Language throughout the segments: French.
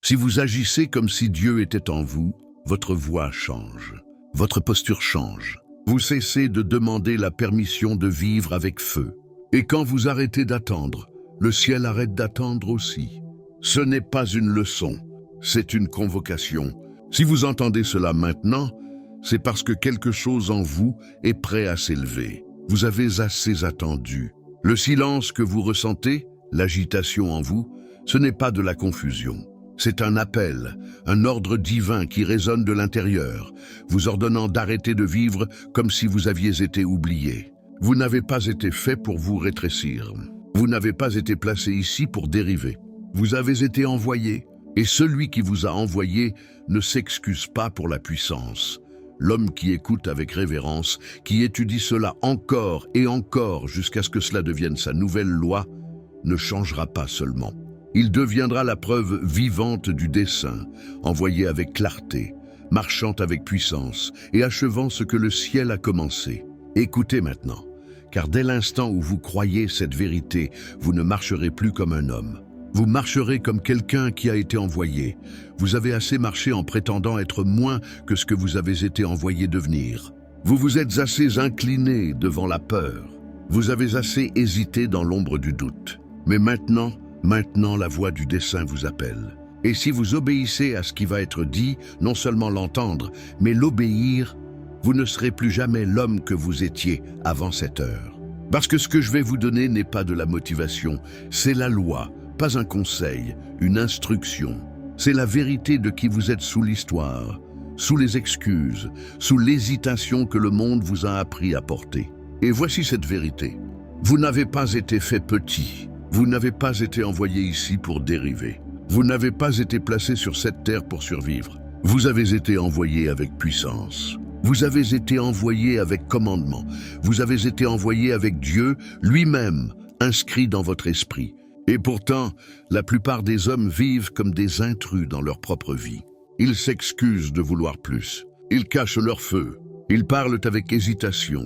Si vous agissez comme si Dieu était en vous, votre voix change, votre posture change. Vous cessez de demander la permission de vivre avec feu. Et quand vous arrêtez d'attendre, le ciel arrête d'attendre aussi. Ce n'est pas une leçon, c'est une convocation. Si vous entendez cela maintenant, c'est parce que quelque chose en vous est prêt à s'élever. Vous avez assez attendu. Le silence que vous ressentez, l'agitation en vous, ce n'est pas de la confusion. C'est un appel, un ordre divin qui résonne de l'intérieur, vous ordonnant d'arrêter de vivre comme si vous aviez été oublié. Vous n'avez pas été fait pour vous rétrécir. Vous n'avez pas été placé ici pour dériver. Vous avez été envoyé, et celui qui vous a envoyé ne s'excuse pas pour la puissance. L'homme qui écoute avec révérence, qui étudie cela encore et encore jusqu'à ce que cela devienne sa nouvelle loi, ne changera pas seulement. Il deviendra la preuve vivante du dessein, envoyé avec clarté, marchant avec puissance et achevant ce que le ciel a commencé. Écoutez maintenant, car dès l'instant où vous croyez cette vérité, vous ne marcherez plus comme un homme. Vous marcherez comme quelqu'un qui a été envoyé. Vous avez assez marché en prétendant être moins que ce que vous avez été envoyé devenir. Vous vous êtes assez incliné devant la peur. Vous avez assez hésité dans l'ombre du doute. Mais maintenant, la voix du dessein vous appelle. Et si vous obéissez à ce qui va être dit, non seulement l'entendre, mais l'obéir, vous ne serez plus jamais l'homme que vous étiez avant cette heure. Parce que ce que je vais vous donner n'est pas de la motivation, c'est la loi, pas un conseil, une instruction. C'est la vérité de qui vous êtes sous l'histoire, sous les excuses, sous l'hésitation que le monde vous a appris à porter. Et voici cette vérité. Vous n'avez pas été fait petit. Vous n'avez pas été envoyé ici pour dériver. Vous n'avez pas été placé sur cette terre pour survivre. Vous avez été envoyé avec puissance. Vous avez été envoyé avec commandement. Vous avez été envoyé avec Dieu lui-même, inscrit dans votre esprit. Et pourtant, la plupart des hommes vivent comme des intrus dans leur propre vie. Ils s'excusent de vouloir plus. Ils cachent leur feu. Ils parlent avec hésitation,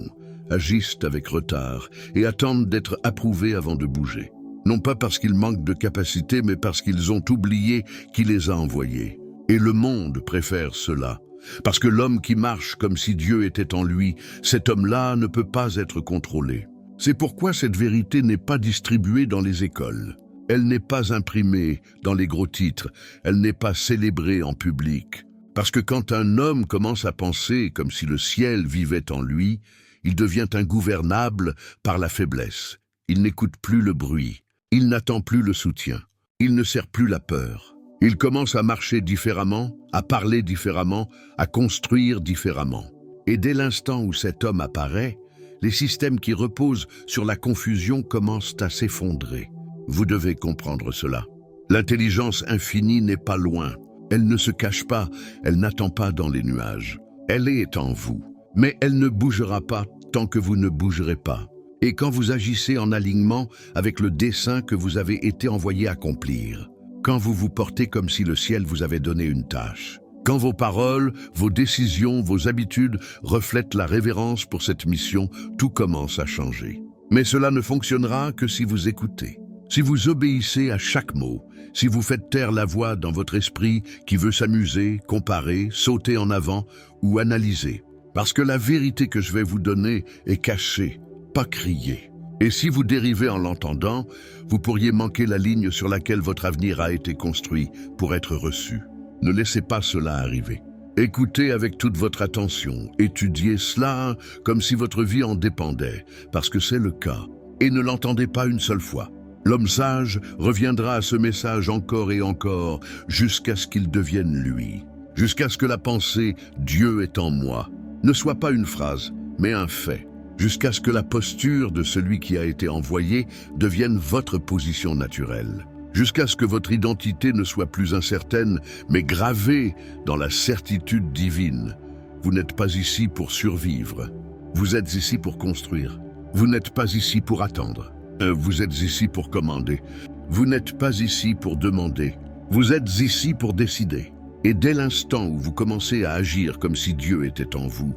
agissent avec retard et attendent d'être approuvés avant de bouger. Non pas parce qu'ils manquent de capacité, mais parce qu'ils ont oublié qui les a envoyés. Et le monde préfère cela. Parce que l'homme qui marche comme si Dieu était en lui, cet homme-là ne peut pas être contrôlé. C'est pourquoi cette vérité n'est pas distribuée dans les écoles. Elle n'est pas imprimée dans les gros titres. Elle n'est pas célébrée en public. Parce que quand un homme commence à penser comme si le ciel vivait en lui, il devient ingouvernable par la faiblesse. Il n'écoute plus le bruit. Il n'attend plus le soutien. Il ne sert plus la peur. Il commence à marcher différemment, à parler différemment, à construire différemment. Et dès l'instant où cet homme apparaît, les systèmes qui reposent sur la confusion commencent à s'effondrer. Vous devez comprendre cela. L'intelligence infinie n'est pas loin. Elle ne se cache pas, elle n'attend pas dans les nuages. Elle est en vous. Mais elle ne bougera pas tant que vous ne bougerez pas. Et quand vous agissez en alignement avec le dessein que vous avez été envoyé accomplir, quand vous vous portez comme si le ciel vous avait donné une tâche, quand vos paroles, vos décisions, vos habitudes reflètent la révérence pour cette mission, tout commence à changer. Mais cela ne fonctionnera que si vous écoutez, si vous obéissez à chaque mot, si vous faites taire la voix dans votre esprit qui veut s'amuser, comparer, sauter en avant ou analyser. Parce que la vérité que je vais vous donner est cachée, pas criée. Et si vous dérivez en l'entendant, vous pourriez manquer la ligne sur laquelle votre avenir a été construit pour être reçu. Ne laissez pas cela arriver. Écoutez avec toute votre attention, étudiez cela comme si votre vie en dépendait, parce que c'est le cas. Et ne l'entendez pas une seule fois. L'homme sage reviendra à ce message encore et encore, jusqu'à ce qu'il devienne lui. Jusqu'à ce que la pensée « Dieu est en moi » ne soit pas une phrase, mais un fait. Jusqu'à ce que la posture de celui qui a été envoyé devienne votre position naturelle. Jusqu'à ce que votre identité ne soit plus incertaine, mais gravée dans la certitude divine. Vous n'êtes pas ici pour survivre. Vous êtes ici pour construire. Vous n'êtes pas ici pour attendre. Vous êtes ici pour commander. Vous n'êtes pas ici pour demander. Vous êtes ici pour décider. Et dès l'instant où vous commencez à agir comme si Dieu était en vous,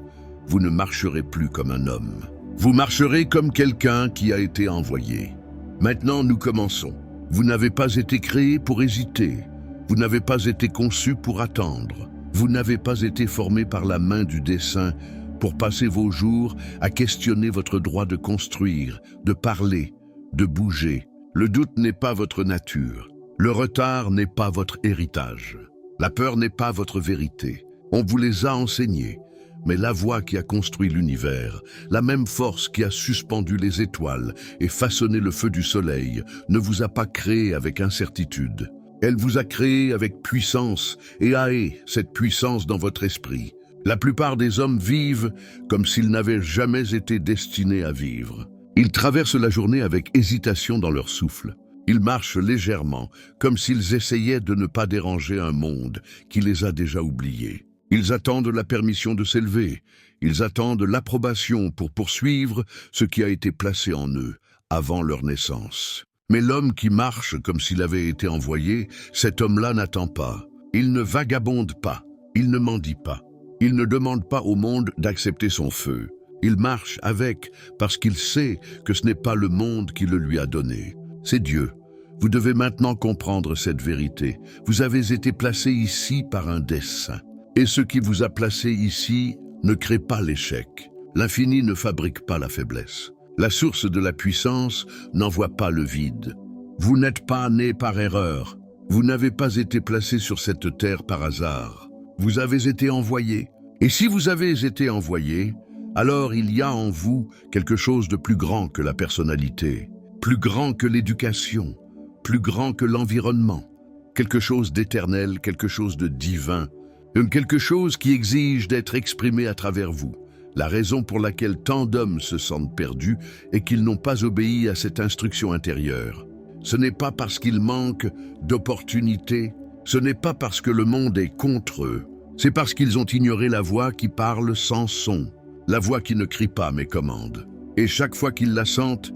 vous ne marcherez plus comme un homme. Vous marcherez comme quelqu'un qui a été envoyé. Maintenant, nous commençons. Vous n'avez pas été créé pour hésiter. Vous n'avez pas été conçu pour attendre. Vous n'avez pas été formé par la main du dessein pour passer vos jours à questionner votre droit de construire, de parler, de bouger. Le doute n'est pas votre nature. Le retard n'est pas votre héritage. La peur n'est pas votre vérité. On vous les a enseignés. Mais la voix qui a construit l'univers, la même force qui a suspendu les étoiles et façonné le feu du soleil, ne vous a pas créé avec incertitude. Elle vous a créé avec puissance et haé cette puissance dans votre esprit. La plupart des hommes vivent comme s'ils n'avaient jamais été destinés à vivre. Ils traversent la journée avec hésitation dans leur souffle. Ils marchent légèrement, comme s'ils essayaient de ne pas déranger un monde qui les a déjà oubliés. Ils attendent la permission de s'élever. Ils attendent l'approbation pour poursuivre ce qui a été placé en eux avant leur naissance. Mais l'homme qui marche comme s'il avait été envoyé, cet homme-là n'attend pas. Il ne vagabonde pas. Il ne mendie pas. Il ne demande pas au monde d'accepter son feu. Il marche avec parce qu'il sait que ce n'est pas le monde qui le lui a donné. C'est Dieu. Vous devez maintenant comprendre cette vérité. Vous avez été placé ici par un dessein. Et ce qui vous a placé ici ne crée pas l'échec. L'infini ne fabrique pas la faiblesse. La source de la puissance n'envoie pas le vide. Vous n'êtes pas né par erreur. Vous n'avez pas été placé sur cette terre par hasard. Vous avez été envoyé. Et si vous avez été envoyé, alors il y a en vous quelque chose de plus grand que la personnalité, plus grand que l'éducation, plus grand que l'environnement, quelque chose d'éternel, quelque chose de divin, quelque chose qui exige d'être exprimé à travers vous. La raison pour laquelle tant d'hommes se sentent perdus est qu'ils n'ont pas obéi à cette instruction intérieure. Ce n'est pas parce qu'ils manquent d'opportunités, ce n'est pas parce que le monde est contre eux, c'est parce qu'ils ont ignoré la voix qui parle sans son, la voix qui ne crie pas mais commande. Et chaque fois qu'ils la sentent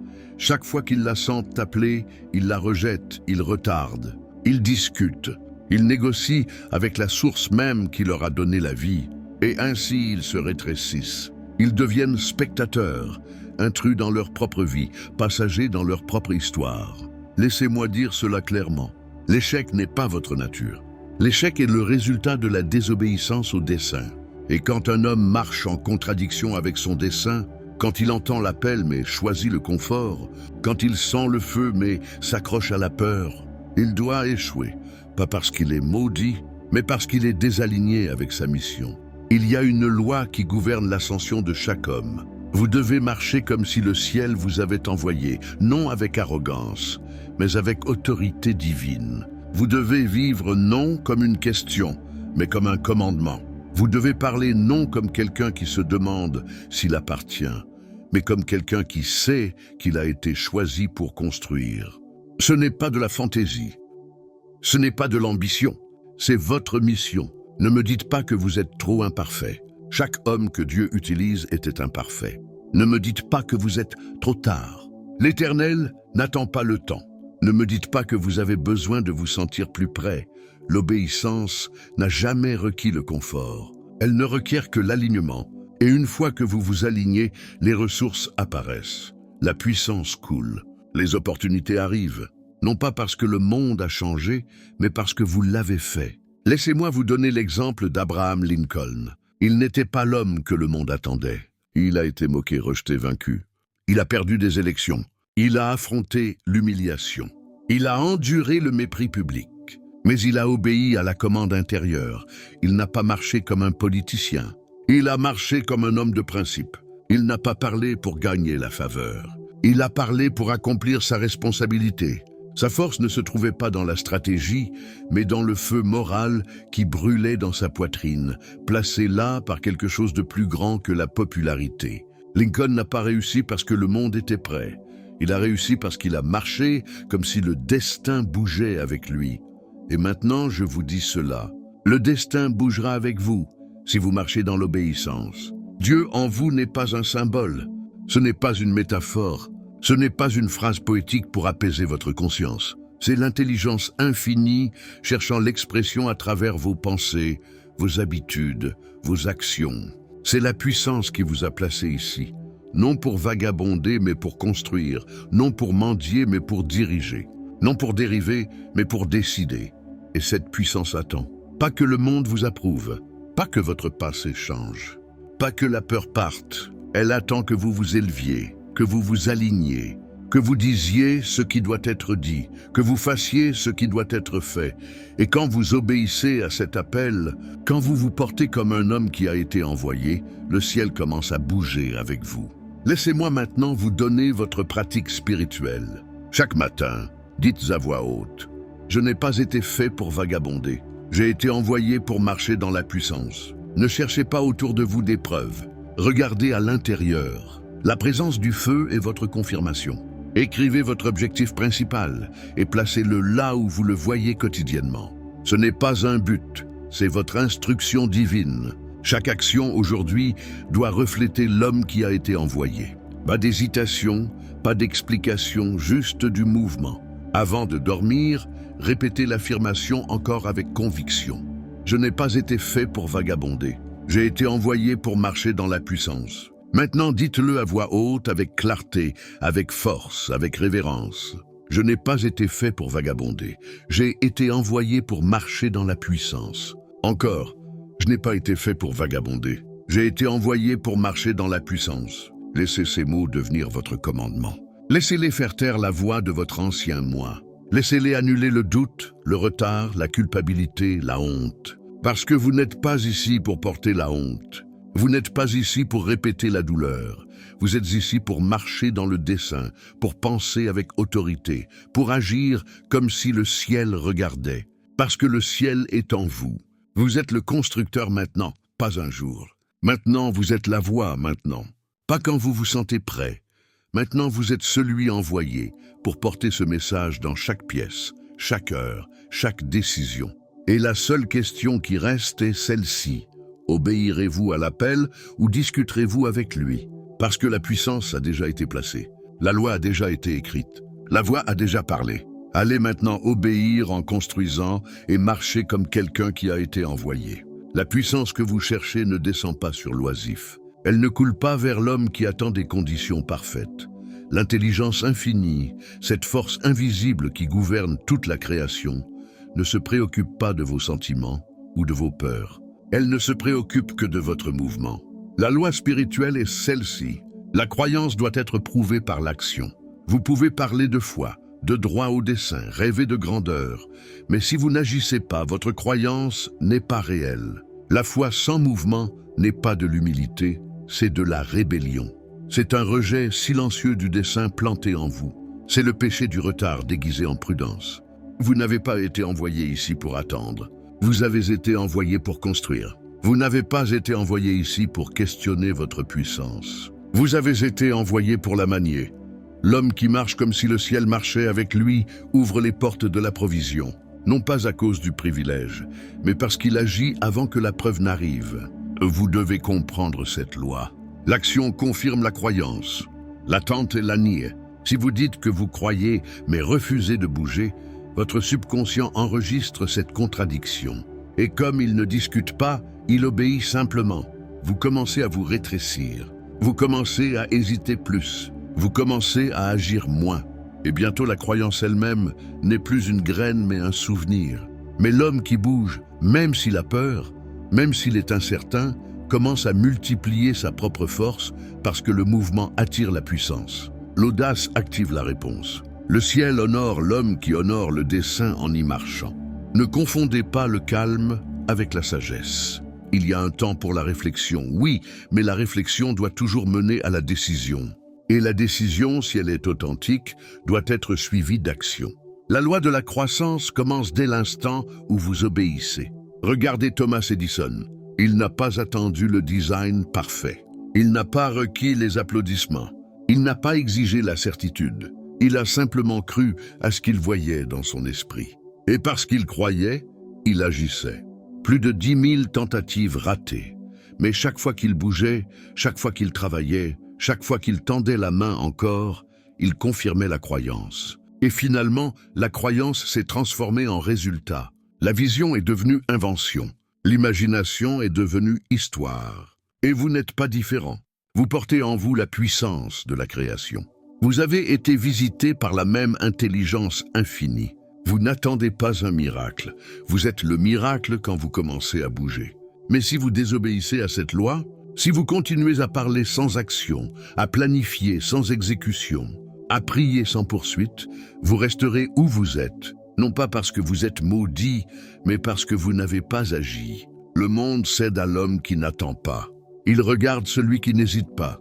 appeler, ils la rejettent, ils retardent, ils discutent, ils négocient avec la source même qui leur a donné la vie. Et ainsi ils se rétrécissent. Ils deviennent spectateurs, intrus dans leur propre vie, passagers dans leur propre histoire. Laissez-moi dire cela clairement. L'échec n'est pas votre nature. L'échec est le résultat de la désobéissance au dessein. Et quand un homme marche en contradiction avec son dessein, quand il entend l'appel mais choisit le confort, quand il sent le feu mais s'accroche à la peur, il doit échouer, pas parce qu'il est maudit, mais parce qu'il est désaligné avec sa mission. Il y a une loi qui gouverne l'ascension de chaque homme. Vous devez marcher comme si le ciel vous avait envoyé, non avec arrogance, mais avec autorité divine. Vous devez vivre non comme une question, mais comme un commandement. Vous devez parler non comme quelqu'un qui se demande s'il appartient, mais comme quelqu'un qui sait qu'il a été choisi pour construire. Ce n'est pas de la fantaisie, ce n'est pas de l'ambition, c'est votre mission. Ne me dites pas que vous êtes trop imparfait. Chaque homme que Dieu utilise était imparfait. Ne me dites pas que vous êtes trop tard. L'Éternel n'attend pas le temps. Ne me dites pas que vous avez besoin de vous sentir plus près. L'obéissance n'a jamais requis le confort. Elle ne requiert que l'alignement. Et une fois que vous vous alignez, les ressources apparaissent. La puissance coule. Les opportunités arrivent. Non pas parce que le monde a changé, mais parce que vous l'avez fait. Laissez-moi vous donner l'exemple d'Abraham Lincoln. Il n'était pas l'homme que le monde attendait. Il a été moqué, rejeté, vaincu. Il a perdu des élections. Il a affronté l'humiliation. Il a enduré le mépris public. Mais il a obéi à la commande intérieure. Il n'a pas marché comme un politicien. Il a marché comme un homme de principe. Il n'a pas parlé pour gagner la faveur. Il a parlé pour accomplir sa responsabilité. Sa force ne se trouvait pas dans la stratégie, mais dans le feu moral qui brûlait dans sa poitrine, placé là par quelque chose de plus grand que la popularité. Lincoln n'a pas réussi parce que le monde était prêt. Il a réussi parce qu'il a marché comme si le destin bougeait avec lui. Et maintenant, je vous dis cela. Le destin bougera avec vous si vous marchez dans l'obéissance. Dieu en vous n'est pas un symbole. Ce n'est pas une métaphore. Ce n'est pas une phrase poétique pour apaiser votre conscience. C'est l'intelligence infinie cherchant l'expression à travers vos pensées, vos habitudes, vos actions. C'est la puissance qui vous a placé ici. Non pour vagabonder, mais pour construire. Non pour mendier, mais pour diriger. Non pour dériver, mais pour décider. et cette puissance attend. Pas que le monde vous approuve, pas que votre passé change, pas que la peur parte. Elle attend que vous vous éleviez, que vous vous aligniez, que vous disiez ce qui doit être dit, que vous fassiez ce qui doit être fait. Et quand vous obéissez à cet appel, quand vous vous portez comme un homme qui a été envoyé, le ciel commence à bouger avec vous. Laissez-moi maintenant vous donner votre pratique spirituelle. Chaque matin, dites à voix haute: je n'ai pas été fait pour vagabonder. J'ai été envoyé pour marcher dans la puissance. Ne cherchez pas autour de vous des preuves. Regardez à l'intérieur. La présence du feu est votre confirmation. Écrivez votre objectif principal et placez-le là où vous le voyez quotidiennement. Ce n'est pas un but, c'est votre instruction divine. Chaque action aujourd'hui doit refléter l'homme qui a été envoyé. Pas d'hésitation, pas d'explication, juste du mouvement. Avant de dormir, répétez l'affirmation encore avec conviction. Je n'ai pas été fait pour vagabonder. J'ai été envoyé pour marcher dans la puissance. Maintenant, dites-le à voix haute, avec clarté, avec force, avec révérence. Je n'ai pas été fait pour vagabonder. J'ai été envoyé pour marcher dans la puissance. Encore, je n'ai pas été fait pour vagabonder. J'ai été envoyé pour marcher dans la puissance. Laissez ces mots devenir votre commandement. Laissez-les faire taire la voix de votre ancien moi. Laissez-les annuler le doute, le retard, la culpabilité, la honte. Parce que vous n'êtes pas ici pour porter la honte. Vous n'êtes pas ici pour répéter la douleur. Vous êtes ici pour marcher dans le dessein, pour penser avec autorité, pour agir comme si le ciel regardait. Parce que le ciel est en vous. Vous êtes le constructeur maintenant, pas un jour. Maintenant, vous êtes la voix maintenant. Pas quand vous vous sentez prêt. Maintenant, vous êtes celui envoyé pour porter ce message dans chaque pièce, chaque heure, chaque décision. Et la seule question qui reste est celle-ci. Obéirez-vous à l'appel ou discuterez-vous avec lui? Parce que la puissance a déjà été placée. La loi a déjà été écrite. La voix a déjà parlé. Allez maintenant obéir en construisant et marcher comme quelqu'un qui a été envoyé. La puissance que vous cherchez ne descend pas sur l'oisif. Elle ne coule pas vers l'homme qui attend des conditions parfaites. L'intelligence infinie, cette force invisible qui gouverne toute la création, ne se préoccupe pas de vos sentiments ou de vos peurs. Elle ne se préoccupe que de votre mouvement. La loi spirituelle est celle-ci. La croyance doit être prouvée par l'action. Vous pouvez parler de foi, de droit au dessein, rêver de grandeur, mais si vous n'agissez pas, votre croyance n'est pas réelle. La foi sans mouvement n'est pas de l'humilité, c'est de la rébellion. C'est un rejet silencieux du dessein planté en vous. C'est le péché du retard déguisé en prudence. Vous n'avez pas été envoyé ici pour attendre. Vous avez été envoyé pour construire. Vous n'avez pas été envoyé ici pour questionner votre puissance. Vous avez été envoyé pour la manier. L'homme qui marche comme si le ciel marchait avec lui ouvre les portes de la provision. Non pas à cause du privilège, mais parce qu'il agit avant que la preuve n'arrive. Vous devez comprendre cette loi. L'action confirme la croyance. L'attente est la nie. Si vous dites que vous croyez, mais refusez de bouger, votre subconscient enregistre cette contradiction. Et comme il ne discute pas, il obéit simplement. Vous commencez à vous rétrécir. Vous commencez à hésiter plus. Vous commencez à agir moins. Et bientôt la croyance elle-même n'est plus une graine mais un souvenir. Mais l'homme qui bouge, même s'il a peur, même s'il est incertain, commence à multiplier sa propre force parce que le mouvement attire la puissance. L'audace active la réponse. Le ciel honore l'homme qui honore le dessein en y marchant. Ne confondez pas le calme avec la sagesse. Il y a un temps pour la réflexion, oui, mais la réflexion doit toujours mener à la décision. Et la décision, si elle est authentique, doit être suivie d'action. La loi de la croissance commence dès l'instant où vous obéissez. Regardez Thomas Edison. Il n'a pas attendu le design parfait. Il n'a pas requis les applaudissements. Il n'a pas exigé la certitude. Il a simplement cru à ce qu'il voyait dans son esprit. Et parce qu'il croyait, il agissait. Plus de 10 000 tentatives ratées. Mais chaque fois qu'il bougeait, chaque fois qu'il travaillait, chaque fois qu'il tendait la main encore, il confirmait la croyance. Et finalement, la croyance s'est transformée en résultat. La vision est devenue invention. L'imagination est devenue histoire. Et vous n'êtes pas différent. Vous portez en vous la puissance de la création. Vous avez été visité par la même intelligence infinie. Vous n'attendez pas un miracle. Vous êtes le miracle quand vous commencez à bouger. Mais si vous désobéissez à cette loi, si vous continuez à parler sans action, à planifier sans exécution, à prier sans poursuite, vous resterez où vous êtes, non pas parce que vous êtes maudit, mais parce que vous n'avez pas agi. Le monde cède à l'homme qui n'attend pas. Il regarde celui qui n'hésite pas.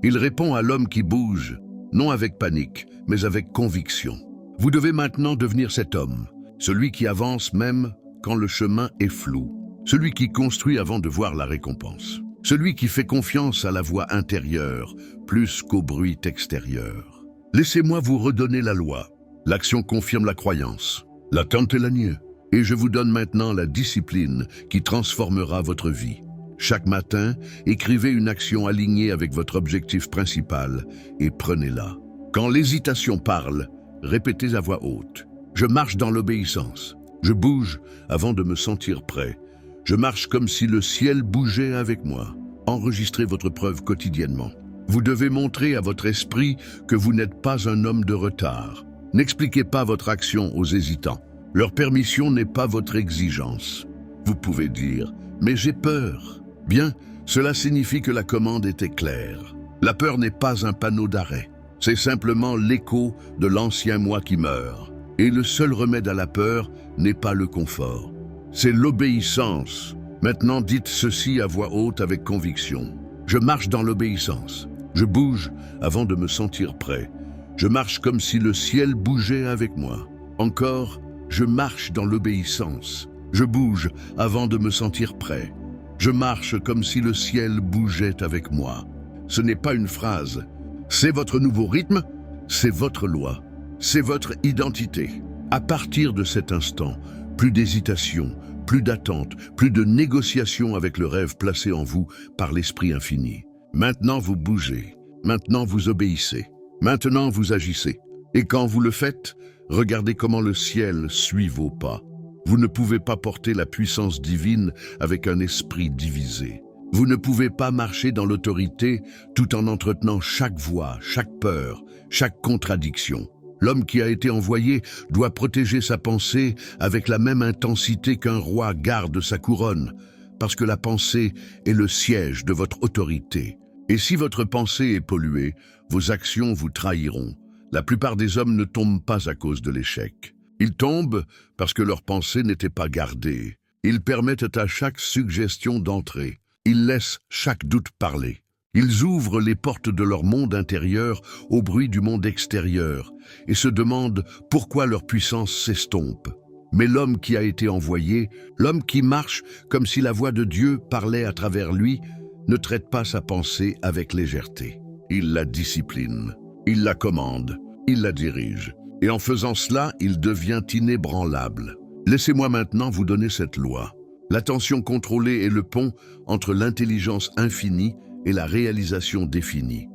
Il répond à l'homme qui bouge, non avec panique, mais avec conviction. Vous devez maintenant devenir cet homme, celui qui avance même quand le chemin est flou, celui qui construit avant de voir la récompense, celui qui fait confiance à la voix intérieure plus qu'au bruit extérieur. Laissez-moi vous redonner la loi. L'action confirme la croyance. L'attente est la niée. Et je vous donne maintenant la discipline qui transformera votre vie. Chaque matin, écrivez une action alignée avec votre objectif principal et prenez-la. Quand l'hésitation parle, répétez à voix haute. Je marche dans l'obéissance. Je bouge avant de me sentir prêt. Je marche comme si le ciel bougeait avec moi. Enregistrez votre preuve quotidiennement. Vous devez montrer à votre esprit que vous n'êtes pas un homme de retard. N'expliquez pas votre action aux hésitants. Leur permission n'est pas votre exigence. Vous pouvez dire « mais j'ai peur ». Bien, cela signifie que la commande était claire. La peur n'est pas un panneau d'arrêt. C'est simplement l'écho de l'ancien moi qui meurt. Et le seul remède à la peur n'est pas le confort. C'est l'obéissance. Maintenant, dites ceci à voix haute avec conviction. Je marche dans l'obéissance. Je bouge avant de me sentir prêt. Je marche comme si le ciel bougeait avec moi. Encore, je marche dans l'obéissance. Je bouge avant de me sentir prêt. Je marche comme si le ciel bougeait avec moi. Ce n'est pas une phrase. C'est votre nouveau rythme, c'est votre loi, c'est votre identité. À partir de cet instant, plus d'hésitation, plus d'attente, plus de négociation avec le rêve placé en vous par l'Esprit infini. Maintenant vous bougez, maintenant vous obéissez, maintenant vous agissez. Et quand vous le faites, regardez comment le ciel suit vos pas. Vous ne pouvez pas porter la puissance divine avec un esprit divisé. Vous ne pouvez pas marcher dans l'autorité tout en entretenant chaque voix, chaque peur, chaque contradiction. L'homme qui a été envoyé doit protéger sa pensée avec la même intensité qu'un roi garde sa couronne, parce que la pensée est le siège de votre autorité. Et si votre pensée est polluée, vos actions vous trahiront. La plupart des hommes ne tombent pas à cause de l'échec. Ils tombent parce que leur pensée n'était pas gardée. Ils permettent à chaque suggestion d'entrer. Ils laissent chaque doute parler. Ils ouvrent les portes de leur monde intérieur au bruit du monde extérieur et se demandent pourquoi leur puissance s'estompe. Mais l'homme qui a été envoyé, l'homme qui marche comme si la voix de Dieu parlait à travers lui, ne traite pas sa pensée avec légèreté. Il la discipline, il la commande, il la dirige. Et en faisant cela, il devient inébranlable. Laissez-moi maintenant vous donner cette loi. L'attention contrôlée est le pont entre l'intelligence infinie et la réalisation définie.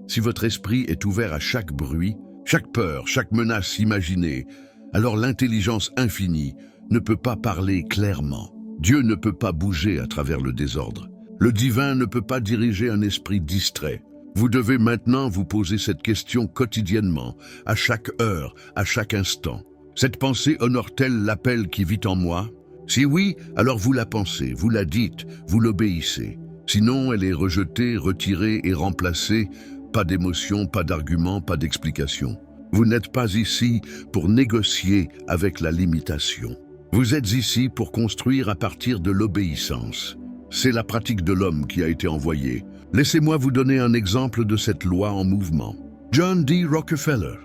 Si votre esprit est ouvert à chaque bruit, chaque peur, chaque menace imaginée, alors l'intelligence infinie ne peut pas parler clairement. Dieu ne peut pas bouger à travers le désordre. Le divin ne peut pas diriger un esprit distrait. Vous devez maintenant vous poser cette question quotidiennement, à chaque heure, à chaque instant. Cette pensée honore-t-elle l'appel qui vit en moi? Si oui, alors vous la pensez, vous la dites, vous l'obéissez. Sinon, elle est rejetée, retirée et remplacée. Pas d'émotion, pas d'argument, pas d'explication. Vous n'êtes pas ici pour négocier avec la limitation. Vous êtes ici pour construire à partir de l'obéissance. C'est la pratique de l'homme qui a été envoyé. Laissez-moi vous donner un exemple de cette loi en mouvement. John D. Rockefeller.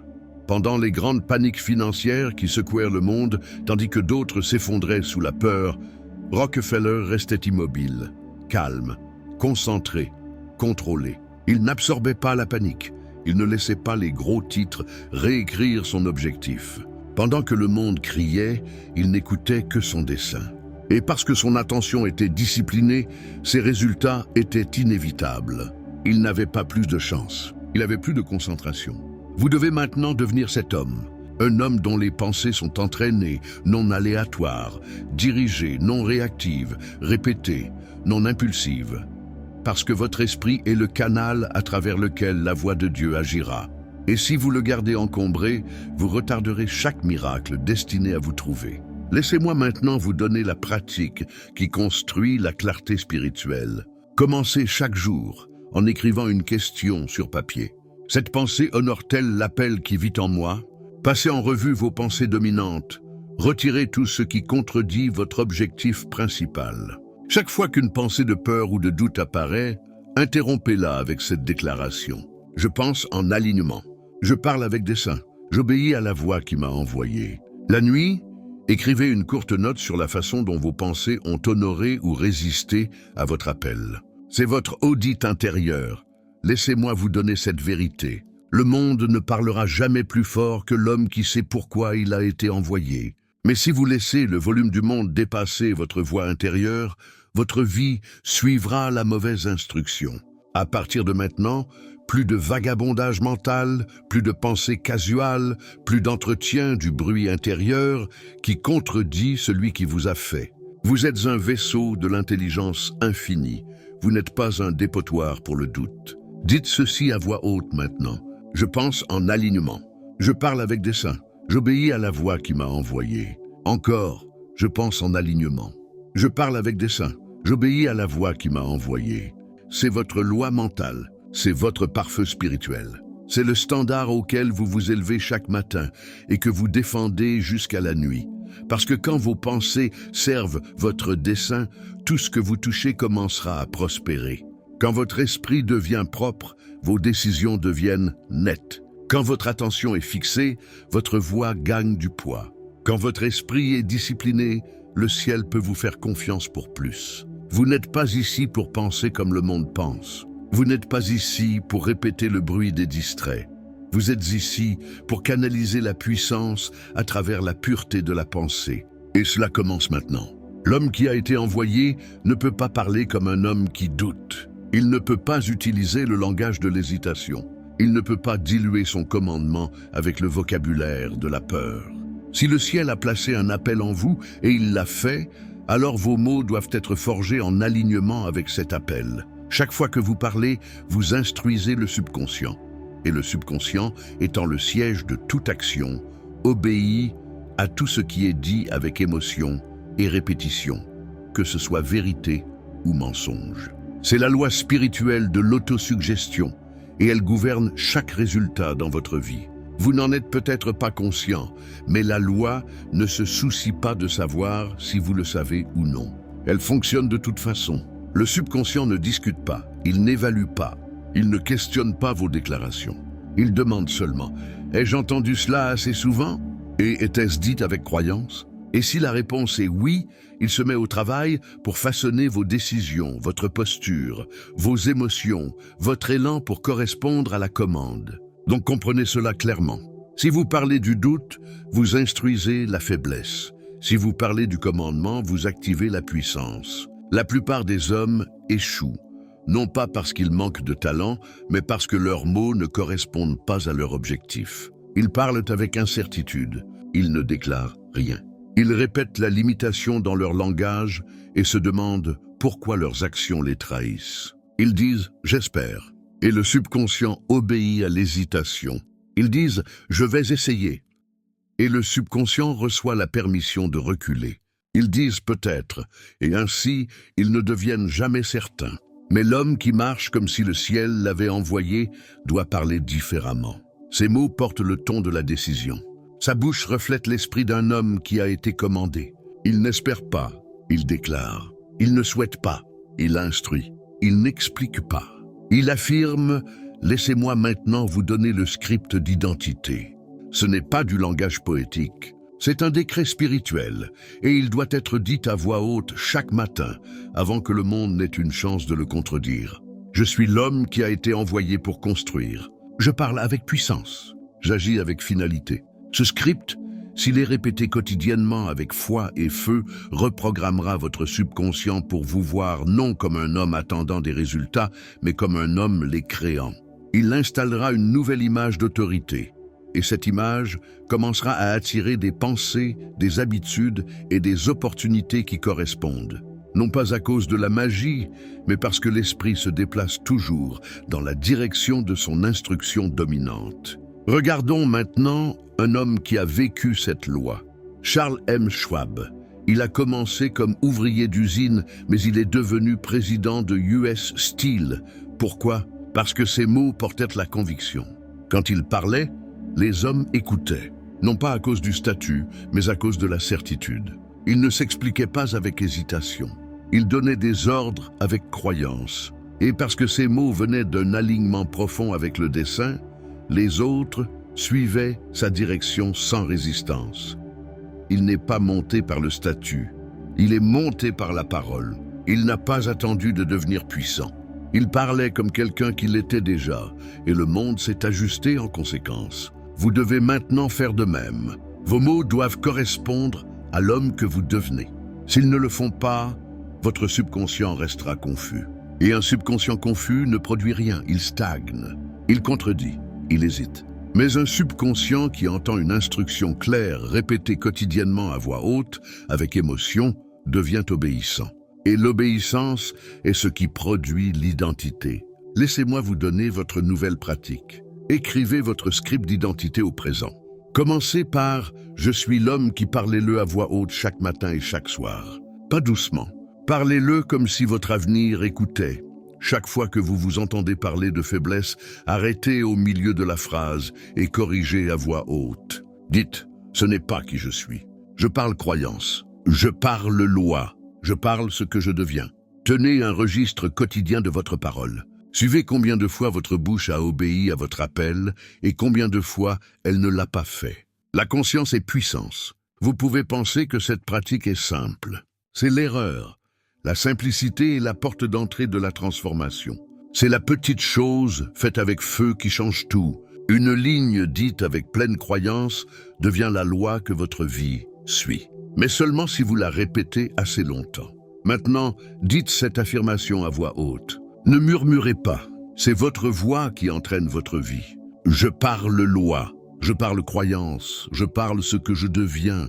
Pendant les grandes paniques financières qui secouèrent le monde, tandis que d'autres s'effondraient sous la peur, Rockefeller restait immobile, calme, concentré, contrôlé. Il n'absorbait pas la panique. Il ne laissait pas les gros titres réécrire son objectif. Pendant que le monde criait, il n'écoutait que son dessein. Et parce que son attention était disciplinée, ses résultats étaient inévitables. Il n'avait pas plus de chance. Il avait plus de concentration. Vous devez maintenant devenir cet homme. Un homme dont les pensées sont entraînées, non aléatoires, dirigées, non réactives, répétées, non impulsives. Parce que votre esprit est le canal à travers lequel la voix de Dieu agira. Et si vous le gardez encombré, vous retarderez chaque miracle destiné à vous trouver. Laissez-moi maintenant vous donner la pratique qui construit la clarté spirituelle. Commencez chaque jour en écrivant une question sur papier. Cette pensée honore-t-elle l'appel qui vit en moi? Passez en revue vos pensées dominantes. Retirez tout ce qui contredit votre objectif principal. Chaque fois qu'une pensée de peur ou de doute apparaît, interrompez-la avec cette déclaration. Je pense en alignement. Je parle avec des saints. J'obéis à la voix qui m'a envoyé. La nuit, écrivez une courte note sur la façon dont vos pensées ont honoré ou résisté à votre appel. C'est votre audit intérieur. Laissez-moi vous donner cette vérité. Le monde ne parlera jamais plus fort que l'homme qui sait pourquoi il a été envoyé. Mais si vous laissez le volume du monde dépasser votre voix intérieure, votre vie suivra la mauvaise instruction. À partir de maintenant, plus de vagabondage mental, plus de pensées casuales, plus d'entretien du bruit intérieur qui contredit celui qui vous a fait. Vous êtes un vaisseau de l'intelligence infinie. Vous n'êtes pas un dépotoir pour le doute. Dites ceci à voix haute maintenant. Je pense en alignement. Je parle avec des saints. J'obéis à la voix qui m'a envoyé. Encore, je pense en alignement. Je parle avec des saints. J'obéis à la voix qui m'a envoyé. C'est votre loi mentale. C'est votre pare-feu spirituel. C'est le standard auquel vous vous élevez chaque matin et que vous défendez jusqu'à la nuit. Parce que quand vos pensées servent votre dessein, tout ce que vous touchez commencera à prospérer. Quand votre esprit devient propre, vos décisions deviennent nettes. Quand votre attention est fixée, votre voix gagne du poids. Quand votre esprit est discipliné, le ciel peut vous faire confiance pour plus. Vous n'êtes pas ici pour penser comme le monde pense. Vous n'êtes pas ici pour répéter le bruit des distraits. Vous êtes ici pour canaliser la puissance à travers la pureté de la pensée. Et cela commence maintenant. L'homme qui a été envoyé ne peut pas parler comme un homme qui doute. Il ne peut pas utiliser le langage de l'hésitation. Il ne peut pas diluer son commandement avec le vocabulaire de la peur. Si le ciel a placé un appel en vous et il l'a fait, alors vos mots doivent être forgés en alignement avec cet appel. Chaque fois que vous parlez, vous instruisez le subconscient. Et le subconscient, étant le siège de toute action, obéit à tout ce qui est dit avec émotion et répétition, que ce soit vérité ou mensonge. C'est la loi spirituelle de l'autosuggestion et elle gouverne chaque résultat dans votre vie. Vous n'en êtes peut-être pas conscient, mais la loi ne se soucie pas de savoir si vous le savez ou non. Elle fonctionne de toute façon. Le subconscient ne discute pas, il n'évalue pas, il ne questionne pas vos déclarations. Il demande seulement « Ai-je entendu cela assez souvent ?» Et était-ce dit avec croyance? Et si la réponse est oui, il se met au travail pour façonner vos décisions, votre posture, vos émotions, votre élan pour correspondre à la commande. Donc comprenez cela clairement. Si vous parlez du doute, vous instruisez la faiblesse. Si vous parlez du commandement, vous activez la puissance. La plupart des hommes échouent, non pas parce qu'ils manquent de talent, mais parce que leurs mots ne correspondent pas à leur objectif. Ils parlent avec incertitude, ils ne déclarent rien. Ils répètent la limitation dans leur langage et se demandent pourquoi leurs actions les trahissent. Ils disent « j'espère » et le subconscient obéit à l'hésitation. Ils disent « je vais essayer » et le subconscient reçoit la permission de reculer. Ils disent peut-être, et ainsi ils ne deviennent jamais certains. Mais l'homme qui marche comme si le ciel l'avait envoyé doit parler différemment. Ses mots portent le ton de la décision. Sa bouche reflète l'esprit d'un homme qui a été commandé. Il n'espère pas, il déclare. Il ne souhaite pas, il instruit. Il n'explique pas. Il affirme « Laissez-moi maintenant vous donner le script d'identité ». Ce n'est pas du langage poétique. C'est un décret spirituel et il doit être dit à voix haute chaque matin avant que le monde n'ait une chance de le contredire. Je suis l'homme qui a été envoyé pour construire. Je parle avec puissance. J'agis avec finalité. Ce script, s'il est répété quotidiennement avec foi et feu, reprogrammera votre subconscient pour vous voir non comme un homme attendant des résultats, mais comme un homme les créant. Il installera une nouvelle image d'autorité. Et cette image commencera à attirer des pensées, des habitudes et des opportunités qui correspondent. Non pas à cause de la magie, mais parce que l'esprit se déplace toujours dans la direction de son instruction dominante. Regardons maintenant un homme qui a vécu cette loi. Charles M. Schwab. Il a commencé comme ouvrier d'usine, mais il est devenu président de US Steel. Pourquoi? Parce que ses mots portaient la conviction. Quand il parlait, les hommes écoutaient, non pas à cause du statut, mais à cause de la certitude. Il ne s'expliquait pas avec hésitation. Il donnait des ordres avec croyance. Et parce que ces mots venaient d'un alignement profond avec le dessein, les autres suivaient sa direction sans résistance. Il n'est pas monté par le statut, il est monté par la parole. Il n'a pas attendu de devenir puissant. Il parlait comme quelqu'un qui l'était déjà, et le monde s'est ajusté en conséquence. Vous devez maintenant faire de même. Vos mots doivent correspondre à l'homme que vous devenez. S'ils ne le font pas, votre subconscient restera confus. Et un subconscient confus ne produit rien, il stagne, il contredit, il hésite. Mais un subconscient qui entend une instruction claire répétée quotidiennement à voix haute, avec émotion, devient obéissant. Et l'obéissance est ce qui produit l'identité. Laissez-moi vous donner votre nouvelle pratique. Écrivez votre script d'identité au présent. Commencez par « Je suis l'homme qui parlez-le à voix haute chaque matin et chaque soir ». Pas doucement. Parlez-le comme si votre avenir écoutait. Chaque fois que vous vous entendez parler de faiblesse, arrêtez au milieu de la phrase et corrigez à voix haute. Dites « Ce n'est pas qui je suis ». Je parle croyance. Je parle loi. Je parle ce que je deviens. Tenez un registre quotidien de votre parole. Suivez combien de fois votre bouche a obéi à votre appel et combien de fois elle ne l'a pas fait. La conscience est puissance. Vous pouvez penser que cette pratique est simple. C'est l'erreur. La simplicité est la porte d'entrée de la transformation. C'est la petite chose faite avec feu qui change tout. Une ligne dite avec pleine croyance devient la loi que votre vie suit. Mais seulement si vous la répétez assez longtemps. Maintenant, dites cette affirmation à voix haute. Ne murmurez pas, c'est votre voix qui entraîne votre vie. Je parle loi, je parle croyance, je parle ce que je deviens.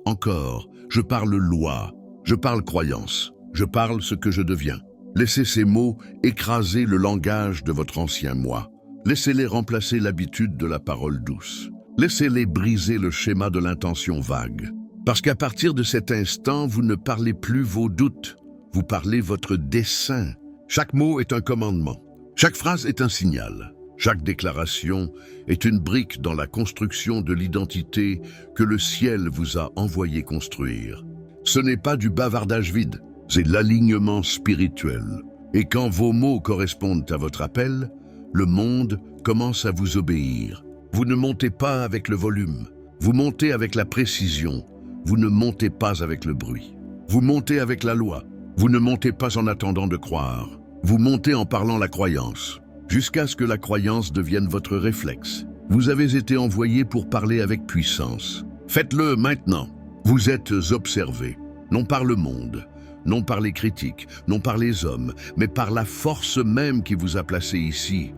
Encore, je parle loi, je parle croyance, je parle ce que je deviens. Laissez ces mots écraser le langage de votre ancien moi. Laissez-les remplacer l'habitude de la parole douce. Laissez-les briser le schéma de l'intention vague. Parce qu'à partir de cet instant, vous ne parlez plus vos doutes, vous parlez votre dessein. Chaque mot est un commandement, chaque phrase est un signal, chaque déclaration est une brique dans la construction de l'identité que le ciel vous a envoyé construire. Ce n'est pas du bavardage vide, c'est l'alignement spirituel. Et quand vos mots correspondent à votre appel, le monde commence à vous obéir. Vous ne montez pas avec le volume, vous montez avec la précision. Vous ne montez pas avec le bruit. Vous montez avec la loi. Vous ne montez pas en attendant de croire. Vous montez en parlant la croyance, jusqu'à ce que la croyance devienne votre réflexe. Vous avez été envoyé pour parler avec puissance. Faites-le maintenant. Vous êtes observé, non par le monde, non par les critiques, non par les hommes, mais par la force même qui vous a placé ici.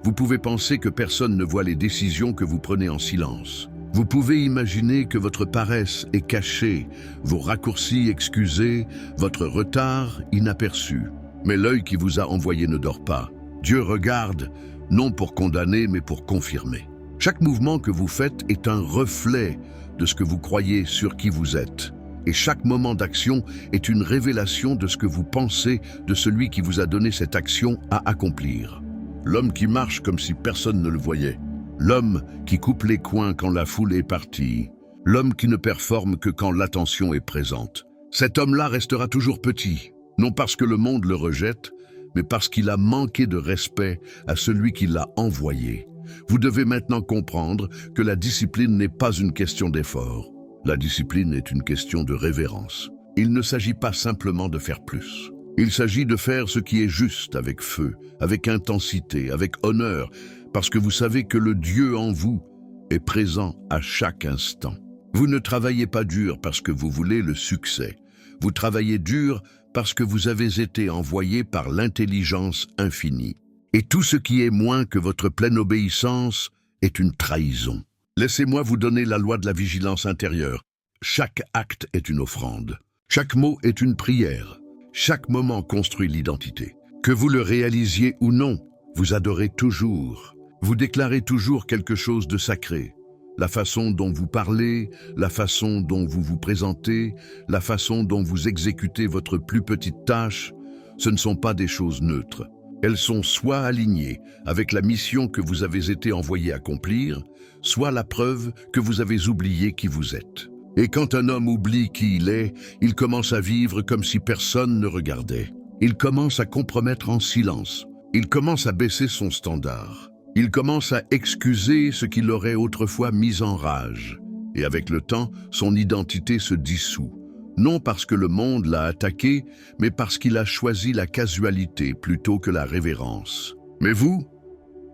Vous pouvez penser que personne ne voit les décisions que vous prenez en silence. Vous pouvez imaginer que votre paresse est cachée, vos raccourcis excusés, votre retard inaperçu. Mais l'œil qui vous a envoyé ne dort pas. Dieu regarde, non pour condamner, mais pour confirmer. Chaque mouvement que vous faites est un reflet de ce que vous croyez sur qui vous êtes. Et chaque moment d'action est une révélation de ce que vous pensez de celui qui vous a donné cette action à accomplir. L'homme qui marche comme si personne ne le voyait. L'homme qui coupe les coins quand la foule est partie. L'homme qui ne performe que quand l'attention est présente. Cet homme-là restera toujours petit, non parce que le monde le rejette, mais parce qu'il a manqué de respect à celui qui l'a envoyé. Vous devez maintenant comprendre que la discipline n'est pas une question d'effort. La discipline est une question de révérence. Il ne s'agit pas simplement de faire plus. Il s'agit de faire ce qui est juste avec feu, avec intensité, avec honneur, parce que vous savez que le Dieu en vous est présent à chaque instant. Vous ne travaillez pas dur parce que vous voulez le succès. Vous travaillez dur parce que vous avez été envoyé par l'intelligence infinie. Et tout ce qui est moins que votre pleine obéissance est une trahison. Laissez-moi vous donner la loi de la vigilance intérieure. Chaque acte est une offrande. Chaque mot est une prière. Chaque moment construit l'identité. Que vous le réalisiez ou non, vous adorez toujours. Vous déclarez toujours quelque chose de sacré. La façon dont vous parlez, la façon dont vous vous présentez, la façon dont vous exécutez votre plus petite tâche, ce ne sont pas des choses neutres. Elles sont soit alignées avec la mission que vous avez été envoyé accomplir, soit la preuve que vous avez oublié qui vous êtes. Et quand un homme oublie qui il est, il commence à vivre comme si personne ne regardait. Il commence à compromettre en silence. Il commence à baisser son standard. Il commence à excuser ce qui l'aurait autrefois mis en rage. Et avec le temps, son identité se dissout. Non parce que le monde l'a attaqué, mais parce qu'il a choisi la casualité plutôt que la révérence. Mais vous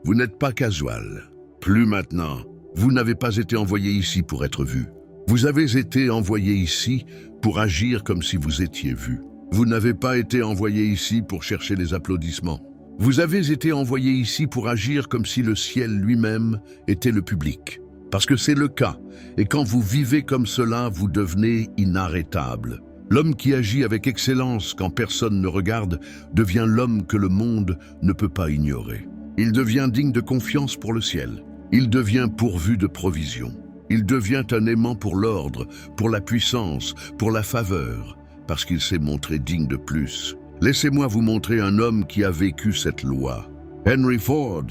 n'êtes pas casual. Plus maintenant. Vous n'avez pas été envoyé ici pour être vu. Vous avez été envoyé ici pour agir comme si vous étiez vu. Vous n'avez pas été envoyé ici pour chercher les applaudissements. Vous avez été envoyé ici pour agir comme si le ciel lui-même était le public. Parce que c'est le cas, et quand vous vivez comme cela, vous devenez inarrêtable. L'homme qui agit avec excellence quand personne ne regarde devient l'homme que le monde ne peut pas ignorer. Il devient digne de confiance pour le ciel. Il devient pourvu de provisions. Il devient un aimant pour l'ordre, pour la puissance, pour la faveur, parce qu'il s'est montré digne de plus. Laissez-moi vous montrer un homme qui a vécu cette loi. Henry Ford.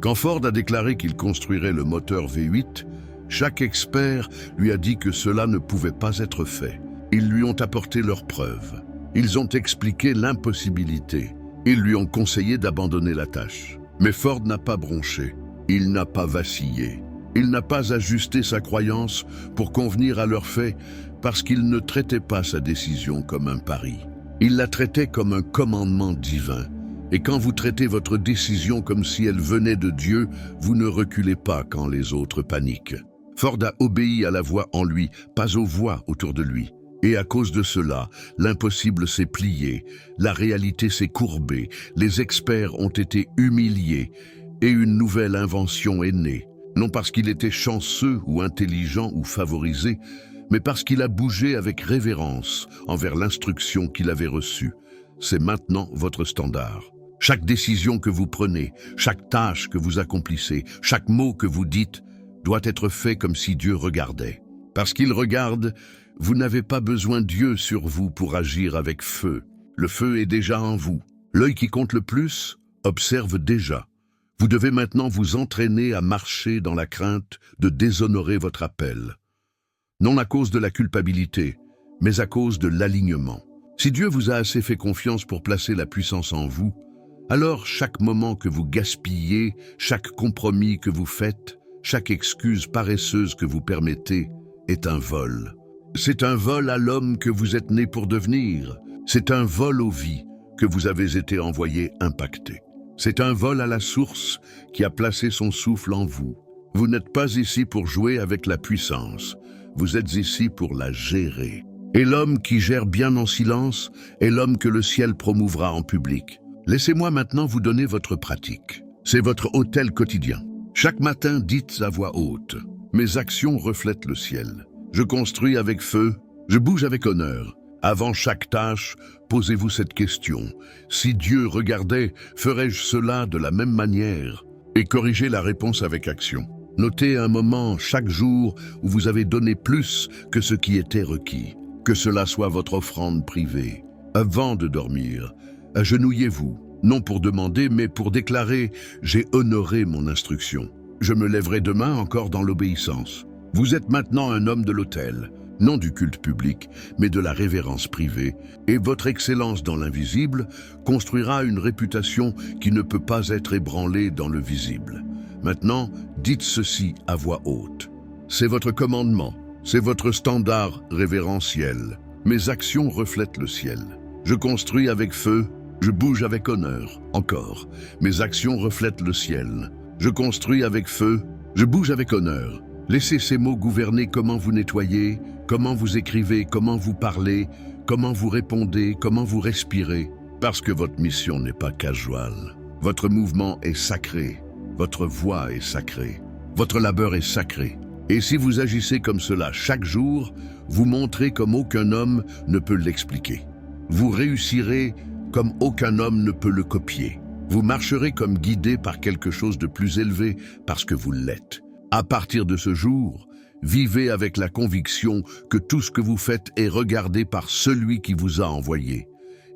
Quand Ford a déclaré qu'il construirait le moteur V8, chaque expert lui a dit que cela ne pouvait pas être fait. Ils lui ont apporté leurs preuves. Ils ont expliqué l'impossibilité. Ils lui ont conseillé d'abandonner la tâche. Mais Ford n'a pas bronché. Il n'a pas vacillé. Il n'a pas ajusté sa croyance pour convenir à leurs faits parce qu'il ne traitait pas sa décision comme un pari. Il la traitait comme un commandement divin. Et quand vous traitez votre décision comme si elle venait de Dieu, vous ne reculez pas quand les autres paniquent. Ford a obéi à la voix en lui, pas aux voix autour de lui. Et à cause de cela, l'impossible s'est plié, la réalité s'est courbée, les experts ont été humiliés et une nouvelle invention est née. Non parce qu'il était chanceux ou intelligent ou favorisé, mais parce qu'il a bougé avec révérence envers l'instruction qu'il avait reçue. C'est maintenant votre standard. Chaque décision que vous prenez, chaque tâche que vous accomplissez, chaque mot que vous dites, doit être fait comme si Dieu regardait. Parce qu'il regarde, vous n'avez pas besoin de Dieu sur vous pour agir avec feu. Le feu est déjà en vous. L'œil qui compte le plus observe déjà. Vous devez maintenant vous entraîner à marcher dans la crainte de déshonorer votre appel. Non à cause de la culpabilité, mais à cause de l'alignement. Si Dieu vous a assez fait confiance pour placer la puissance en vous, alors chaque moment que vous gaspillez, chaque compromis que vous faites, chaque excuse paresseuse que vous permettez, est un vol. C'est un vol à l'homme que vous êtes né pour devenir. C'est un vol aux vies que vous avez été envoyé impacter. C'est un vol à la source qui a placé son souffle en vous. Vous n'êtes pas ici pour jouer avec la puissance. Vous êtes ici pour la gérer. Et l'homme qui gère bien en silence est l'homme que le ciel promouvra en public. Laissez-moi maintenant vous donner votre pratique. C'est votre autel quotidien. Chaque matin, dites à voix haute. Mes actions reflètent le ciel. Je construis avec feu, je bouge avec honneur. Avant chaque tâche, posez-vous cette question. Si Dieu regardait, ferais-je cela de la même manière? Et corrigez la réponse avec action. Notez un moment chaque jour où vous avez donné plus que ce qui était requis. Que cela soit votre offrande privée. Avant de dormir, agenouillez-vous, non pour demander, mais pour déclarer « J'ai honoré mon instruction. Je me lèverai demain encore dans l'obéissance. » Vous êtes maintenant un homme de l'autel, non du culte public, mais de la révérence privée, et votre excellence dans l'invisible construira une réputation qui ne peut pas être ébranlée dans le visible. Maintenant, dites ceci à voix haute. C'est votre commandement, c'est votre standard révérentiel. Mes actions reflètent le ciel. Je construis avec feu, je bouge avec honneur. Encore, mes actions reflètent le ciel. Je construis avec feu, je bouge avec honneur. Laissez ces mots gouverner comment vous nettoyez, comment vous écrivez, comment vous parlez, comment vous répondez, comment vous respirez. Parce que votre mission n'est pas casual. Votre mouvement est sacré. Votre voix est sacrée. Votre labeur est sacré. Et si vous agissez comme cela chaque jour, vous montrez comme aucun homme ne peut l'expliquer. Vous réussirez comme aucun homme ne peut le copier. Vous marcherez comme guidé par quelque chose de plus élevé parce que vous l'êtes. À partir de ce jour, vivez avec la conviction que tout ce que vous faites est regardé par celui qui vous a envoyé.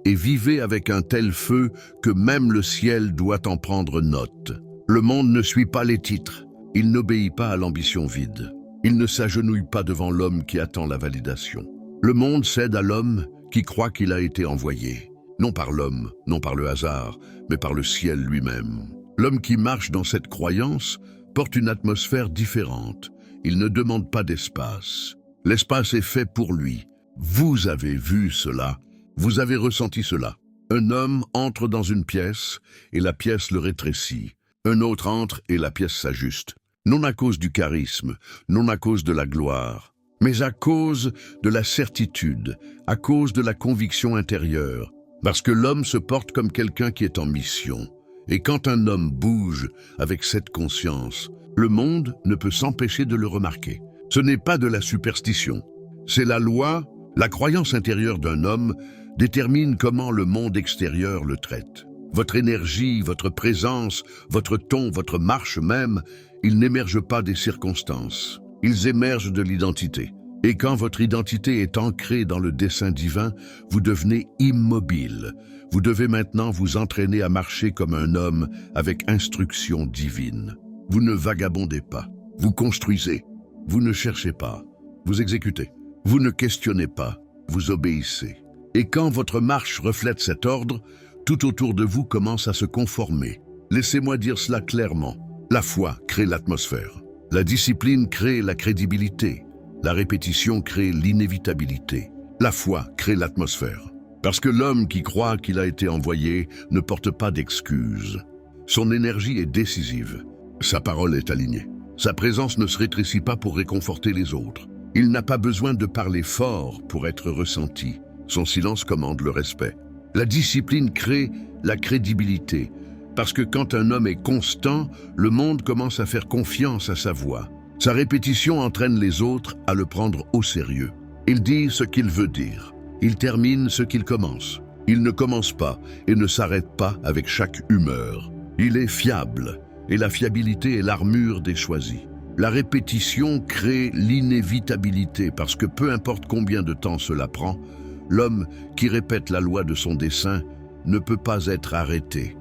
Et vivez avec un tel feu que même le ciel doit en prendre note. Le monde ne suit pas les titres. Il n'obéit pas à l'ambition vide. Il ne s'agenouille pas devant l'homme qui attend la validation. Le monde cède à l'homme qui croit qu'il a été envoyé. Non par l'homme, non par le hasard, mais par le ciel lui-même. L'homme qui marche dans cette croyance porte une atmosphère différente. Il ne demande pas d'espace. L'espace est fait pour lui. Vous avez vu cela. Vous avez ressenti cela. Un homme entre dans une pièce et la pièce le rétrécit. Un autre entre et la pièce s'ajuste. Non à cause du charisme, non à cause de la gloire, mais à cause de la certitude, à cause de la conviction intérieure. Parce que l'homme se porte comme quelqu'un qui est en mission. Et quand un homme bouge avec cette conscience, le monde ne peut s'empêcher de le remarquer. Ce n'est pas de la superstition. C'est la loi, la croyance intérieure d'un homme détermine comment le monde extérieur le traite. Votre énergie, votre présence, votre ton, votre marche même, ils n'émergent pas des circonstances. Ils émergent de l'identité. Et quand votre identité est ancrée dans le dessein divin, vous devenez immobile. Vous devez maintenant vous entraîner à marcher comme un homme avec instruction divine. Vous ne vagabondez pas. Vous construisez. Vous ne cherchez pas. Vous exécutez. Vous ne questionnez pas. Vous obéissez. Et quand votre marche reflète cet ordre, tout autour de vous commence à se conformer. Laissez-moi dire cela clairement. La foi crée l'atmosphère. La discipline crée la crédibilité. La répétition crée l'inévitabilité. La foi crée l'atmosphère. Parce que l'homme qui croit qu'il a été envoyé ne porte pas d'excuses. Son énergie est décisive. Sa parole est alignée. Sa présence ne se rétrécit pas pour réconforter les autres. Il n'a pas besoin de parler fort pour être ressenti. Son silence commande le respect. La discipline crée la crédibilité. Parce que quand un homme est constant, le monde commence à faire confiance à sa voix. Sa répétition entraîne les autres à le prendre au sérieux. Il dit ce qu'il veut dire. Il termine ce qu'il commence. Il ne commence pas et ne s'arrête pas avec chaque humeur. Il est fiable, et la fiabilité est l'armure des choisis. La répétition crée l'inévitabilité parce que peu importe combien de temps cela prend, l'homme qui répète la loi de son dessein ne peut pas être arrêté.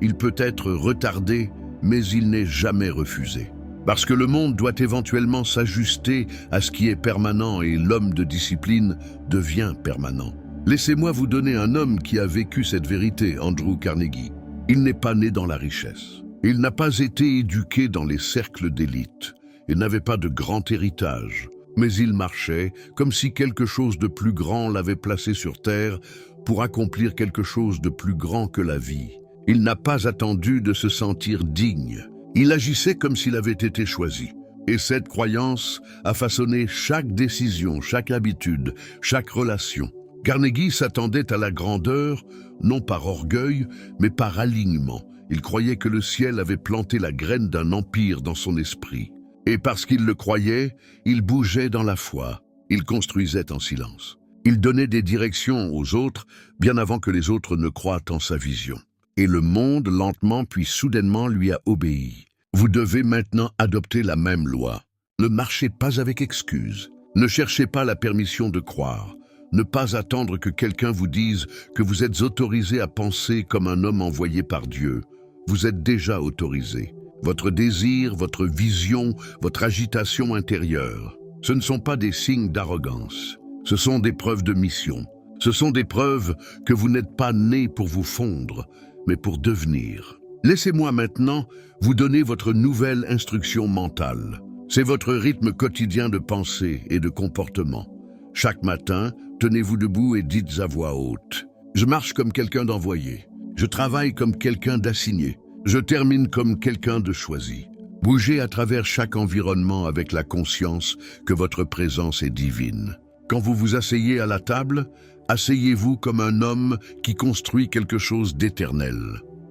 Il peut être retardé, mais il n'est jamais refusé. Parce que le monde doit éventuellement s'ajuster à ce qui est permanent et l'homme de discipline devient permanent. Laissez-moi vous donner un homme qui a vécu cette vérité, Andrew Carnegie. Il n'est pas né dans la richesse. Il n'a pas été éduqué dans les cercles d'élite. Il n'avait pas de grand héritage. Mais il marchait comme si quelque chose de plus grand l'avait placé sur terre pour accomplir quelque chose de plus grand que la vie. Il n'a pas attendu de se sentir digne. Il agissait comme s'il avait été choisi. Et cette croyance a façonné chaque décision, chaque habitude, chaque relation. Carnegie s'attendait à la grandeur, non par orgueil, mais par alignement. Il croyait que le ciel avait planté la graine d'un empire dans son esprit. Et parce qu'il le croyait, il bougeait dans la foi. Il construisait en silence. Il donnait des directions aux autres, bien avant que les autres ne croient en sa vision. Et le monde, lentement puis soudainement, lui a obéi. Vous devez maintenant adopter la même loi. Ne marchez pas avec excuse. Ne cherchez pas la permission de croire. Ne pas attendre que quelqu'un vous dise que vous êtes autorisé à penser comme un homme envoyé par Dieu. Vous êtes déjà autorisé. Votre désir, votre vision, votre agitation intérieure, ce ne sont pas des signes d'arrogance. Ce sont des preuves de mission. Ce sont des preuves que vous n'êtes pas né pour vous fondre, mais pour devenir. Laissez-moi maintenant vous donner votre nouvelle instruction mentale. C'est votre rythme quotidien de pensée et de comportement. Chaque matin, tenez-vous debout et dites à voix haute. Je marche comme quelqu'un d'envoyé. Je travaille comme quelqu'un d'assigné. Je termine comme quelqu'un de choisi. Bougez à travers chaque environnement avec la conscience que votre présence est divine. Quand vous vous asseyez à la table, asseyez-vous comme un homme qui construit quelque chose d'éternel.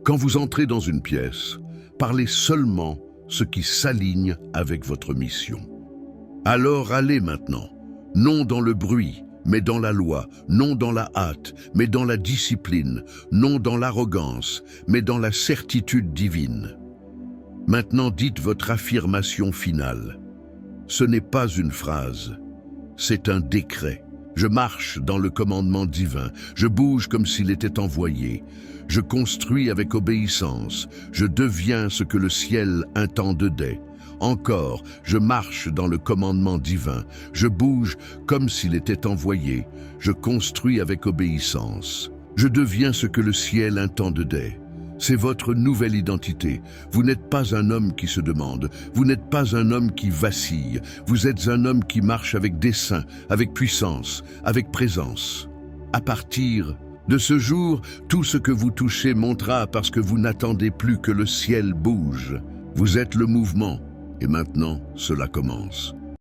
Quand vous entrez dans une pièce, parlez seulement ce qui s'aligne avec votre mission. Alors allez maintenant, non dans le bruit, mais dans la loi, non dans la hâte, mais dans la discipline, non dans l'arrogance, mais dans la certitude divine. Maintenant dites votre affirmation finale. Ce n'est pas une phrase, c'est un décret. Je marche dans le commandement divin, je bouge comme s'il était envoyé. Je construis avec obéissance, je deviens ce que le ciel intendait. Encore, je marche dans le commandement divin, je bouge comme s'il était envoyé, je construis avec obéissance. Je deviens ce que le ciel intendait. C'est votre nouvelle identité. Vous n'êtes pas un homme qui se demande, vous n'êtes pas un homme qui vacille, vous êtes un homme qui marche avec dessein, avec puissance, avec présence. À partir de ce jour, tout ce que vous touchez montera parce que vous n'attendez plus que le ciel bouge. Vous êtes le mouvement, et maintenant, cela commence.